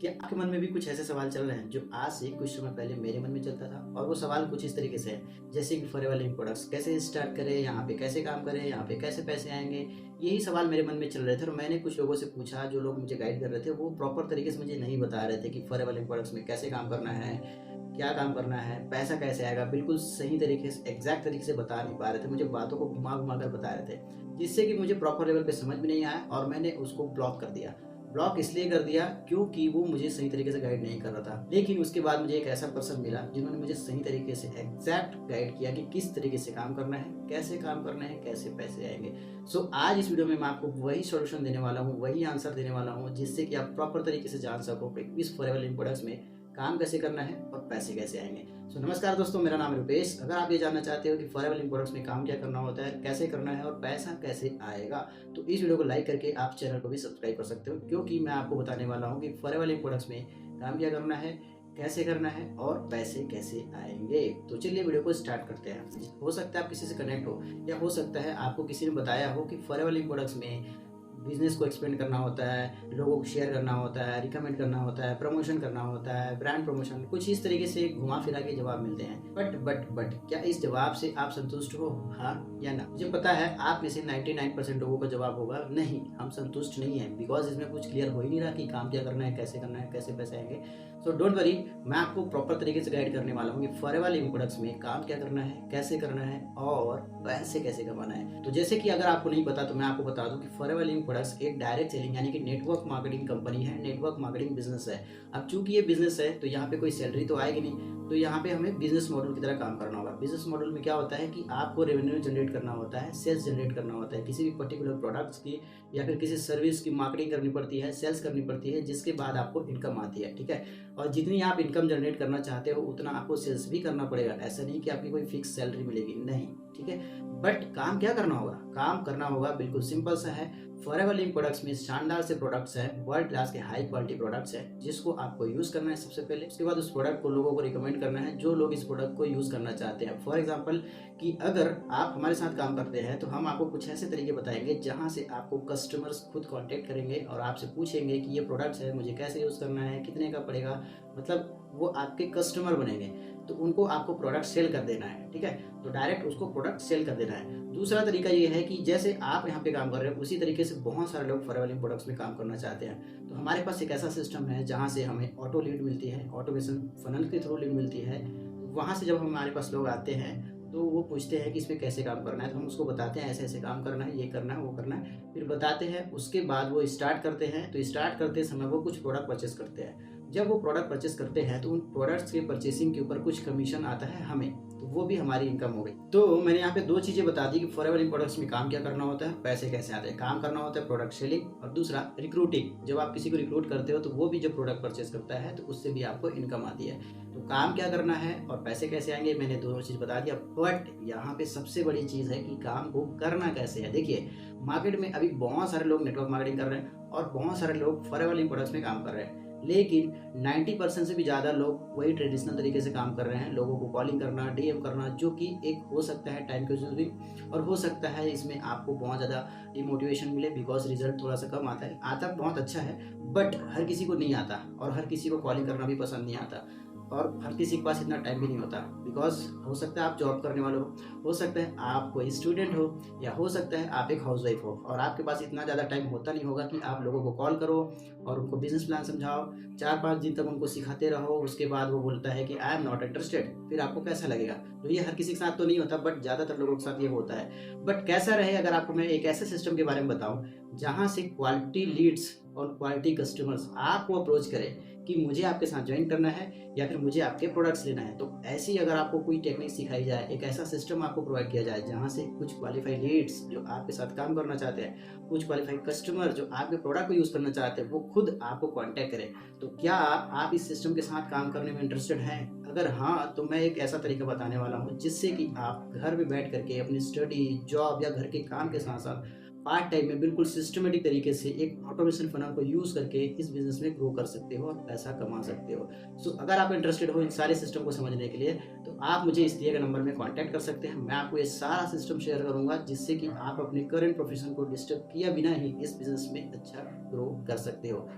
क्या आपके मन में भी कुछ ऐसे सवाल चल रहे हैं जो आज से कुछ समय पहले मेरे मन में चलता था? और वो सवाल कुछ इस तरीके से है, जैसे कि फॉरएवर लिविंग प्रोडक्ट्स कैसे स्टार्ट करें, यहाँ पे कैसे काम करें, यहाँ पे कैसे पैसे आएंगे। यही सवाल मेरे मन में चल रहे थे और मैंने कुछ लोगों से पूछा, जो लोग मुझे गाइड कर रहे थे वो प्रॉपर तरीके से मुझे नहीं बता रहे थे कि फॉरएवर लिविंग प्रोडक्ट्स में कैसे काम करना है, क्या काम करना है, पैसा कैसे आएगा। बिल्कुल सही तरीके से, एग्जैक्ट तरीके से बता नहीं पा रहे थे, मुझे बातों को घुमा घुमा कर बता रहे थे, जिससे कि मुझे प्रॉपर लेवल पे समझ में नहीं आया और मैंने उसको ब्लॉक कर दिया। ब्लॉक इसलिए कर दिया क्योंकि वो मुझे सही तरीके से गाइड नहीं कर रहा था। लेकिन उसके बाद मुझे एक ऐसा पर्सन मिला जिन्होंने मुझे सही तरीके से एग्जैक्ट गाइड किया कि किस तरीके से काम करना है, कैसे काम करना है, कैसे पैसे आएंगे। सो आज इस वीडियो में मैं आपको वही सॉल्यूशन देने वाला हूँ, वही आंसर देने वाला हूँ, जिससे कि आप प्रॉपर तरीके से जान सको कि इस फॉरएवर लिविंग प्रोडक्ट्स में काम कैसे करना है और पैसे कैसे आएंगे। सो नमस्कार दोस्तों, मेरा नाम है रुपेश। अगर आप ये जानना चाहते हो कि फॉरएवर लिविंग प्रोडक्ट्स में काम क्या करना होता है, कैसे करना है और पैसा कैसे आएगा, तो इस वीडियो को लाइक करके आप चैनल को भी सब्सक्राइब कर सकते हो, क्योंकि मैं आपको बताने वाला हूँ कि फॉरएवर लिविंग प्रोडक्ट्स में काम क्या करना है, कैसे करना है और पैसे कैसे आएंगे। तो चलिए वीडियो को स्टार्ट करते हैं। हो सकता है आप किसी से कनेक्ट हो, या हो सकता है आपको किसी ने बताया हो कि फॉरएवर लिविंग प्रोडक्ट्स में बिजनेस को एक्सपेंड करना होता है, लोगों को शेयर करना होता है, रिकमेंड करना होता है, प्रमोशन करना होता है, ब्रांड प्रमोशन, कुछ इस तरीके से घुमा फिरा के जवाब मिलते हैं। बट क्या इस जवाब से आप संतुष्ट हो, हाँ या ना? मुझे पता है आप में से 99% लोगों का जवाब होगा नहीं, हम संतुष्ट नहीं है, बिकॉज इसमें कुछ क्लियर हो ही नहीं रहा कि काम क्या करना है, कैसे करना है, कैसे पैसे आएंगे। सो डोंट वरी, मैं आपको प्रॉपर तरीके से गाइड करने वाला हूँ कि फॉरएवर लिविंग प्रोडक्ट्स में काम क्या करना है, कैसे करना है और पैसे कैसे कमाना है। तो जैसे कि अगर आपको नहीं पता तो मैं आपको बता दूं कि फॉरएवर लिविंग प्रोडक्ट्स एक डायरेक्ट सेलिंग यानी कि नेटवर्क मार्केटिंग कंपनी है, नेटवर्क मार्केटिंग बिजनेस है। अब चूंकि ये बिजनेस है तो यहाँ पे कोई सैलरी तो आएगी नहीं, तो यहाँ पे हमें बिजनेस मॉडल की तरह काम करना होगा। बिजनेस मॉडल में क्या होता है कि आपको रेवेन्यू जनरेट करना होता है, सेल्स जनरेट करना होता है, किसी भी पर्टिकुलर प्रोडक्ट्स की या फिर किसी सर्विस की मार्केटिंग करनी पड़ती है, सेल्स करनी पड़ती है, जिसके बाद आपको इनकम आती है। ठीक है, और जितनी आप इनकम जनरेट करना चाहते हो उतना आपको सेल्स भी करना पड़ेगा। ऐसा नहीं कि आपकी कोई फिक्स सैलरी मिलेगी, नहीं। ठीक है, बट काम क्या करना होगा? काम करना होगा बिल्कुल सिंपल सा है। फॉरएवर लिविंग प्रोडक्ट्स में शानदार से प्रोडक्ट्स हैं, वर्ल्ड क्लास के हाई क्वालिटी प्रोडक्ट्स हैं, जिसको आपको यूज करना है सबसे पहले। उसके बाद उस प्रोडक्ट को लोगों को रिकमेंड करना है जो लोग इस प्रोडक्ट को यूज करना चाहते हैं। फॉर एग्जांपल कि अगर आप हमारे साथ काम करते हैं तो हम आपको कुछ ऐसे तरीके बताएंगे जहां से आपको कस्टमर्स खुद कांटेक्ट करेंगे और आपसे पूछेंगे कि ये प्रोडक्ट्स है, मुझे कैसे यूज करना है, कितने का पड़ेगा। मतलब वो आपके कस्टमर बनेंगे, तो उनको आपको प्रोडक्ट सेल कर देना है। ठीक है, तो डायरेक्ट उसको प्रोडक्ट सेल कर देना है। दूसरा तरीका ये है कि जैसे आप यहाँ पे काम कर रहे हो उसी तरीके से बहुत सारे लोग फॉरएवर लिविंग प्रोडक्ट्स में काम करना चाहते हैं। तो हमारे पास एक ऐसा सिस्टम है जहाँ से हमें ऑटो लीड मिलती है, ऑटोमेशन फनल के थ्रू लीड मिलती है। वहाँ से जब हमारे पास लोग आते हैं तो वो पूछते हैं कि इसमें कैसे काम करना है, तो हम उसको बताते हैं ऐसे ऐसे काम करना है, ये करना है, वो करना है, फिर बताते हैं। उसके बाद वो स्टार्ट करते हैं, तो स्टार्ट करते समय वो कुछ प्रोडक्ट परचेस करते हैं। जब वो प्रोडक्ट परचेस करते हैं तो उन प्रोडक्ट्स के परचेसिंग के ऊपर कुछ कमीशन आता है हमें, तो वो भी हमारी इनकम हो गई। तो मैंने यहाँ पे दो चीजें बता दी कि फॉरएवर लिविंग प्रोडक्ट्स में काम क्या करना होता है, पैसे कैसे आते हैं। काम करना होता है प्रोडक्ट सेलिंग, और दूसरा रिक्रूटिंग। जब आप किसी को रिक्रूट करते हो तो वो भी जब प्रोडक्ट परचेस करता है तो उससे भी आपको इनकम आती है। तो काम क्या करना है और पैसे कैसे आएंगे, मैंने दोनों चीज बता दिया। बट यहाँ पे सबसे बड़ी चीज है कि काम को करना कैसे है। देखिए, मार्केट में अभी बहुत सारे लोग नेटवर्क मार्केटिंग कर रहे हैं और बहुत सारे लोग फॉरएवर लिविंग प्रोडक्ट्स में काम कर रहे हैं, लेकिन 90% से भी ज़्यादा लोग वही ट्रेडिशनल तरीके से काम कर रहे हैं। लोगों को कॉलिंग करना, डीएम करना, जो कि एक हो सकता है टाइम कंज्यूमिंग, और हो सकता है इसमें आपको बहुत ज़्यादा डिमोटिवेशन मिले, बिकॉज रिजल्ट थोड़ा सा कम आता है। आता बहुत अच्छा है, बट हर किसी को नहीं आता, और हर किसी को कॉलिंग करना भी पसंद नहीं आता, और हर किसी के पास इतना टाइम भी नहीं होता। बिकॉज हो सकता है आप जॉब करने वाले हो सकता है आप कोई स्टूडेंट हो, या हो सकता है आप एक हाउसवाइफ हो, और आपके पास इतना ज़्यादा टाइम होता नहीं होगा कि आप लोगों को कॉल करो और उनको बिजनेस प्लान समझाओ, 4-5 दिन तक उनको सिखाते रहो, उसके बाद वो बोलता है कि आई एम नॉट इंटरेस्टेड, फिर आपको कैसा लगेगा? तो ये हर किसी के साथ तो नहीं होता, बट ज़्यादातर लोगों के साथ ये होता है। बट कैसा रहे, अगर आपको मैं एक ऐसे सिस्टम के बारे में बताऊं जहां से क्वालिटी लीड्स और क्वालिटी कस्टमर्स आपको अप्रोच करें कि मुझे आपके साथ ज्वाइन करना है या फिर मुझे आपके प्रोडक्ट्स लेना है। तो ऐसी अगर आपको कोई टेक्निक सिखाई जाए, एक ऐसा सिस्टम आपको प्रोवाइड किया जाए जहां से कुछ क्वालिफाइड लीड्स जो आपके साथ काम करना चाहते हैं, कुछ क्वालिफाइड कस्टमर जो आपके प्रोडक्ट को यूज करना चाहते हैं, वो खुद आपको कांटेक्ट करें, तो क्या आप इस सिस्टम के साथ काम करने में इंटरेस्टेड हैं? अगर हाँ, तो मैं एक ऐसा तरीका बताने वाला हूँ जिससे कि आप घर में बैठ करके अपनी स्टडी, जॉब या घर के काम के साथ साथ पार्ट टाइम में बिल्कुल सिस्टमेटिक तरीके से एक ऑटोमेशन फनल को यूज करके इस बिजनेस में ग्रो कर सकते हो और पैसा कमा सकते हो। सो अगर आप इंटरेस्टेड हो इन सारे सिस्टम को समझने के लिए, तो आप मुझे इस दिए गए नंबर में कांटेक्ट कर सकते हैं। मैं आपको ये सारा सिस्टम शेयर करूंगा जिससे कि आप अपने करंट प्रोफेशन को डिस्टर्ब किया बिना ही इस बिजनेस में अच्छा ग्रो कर सकते हो।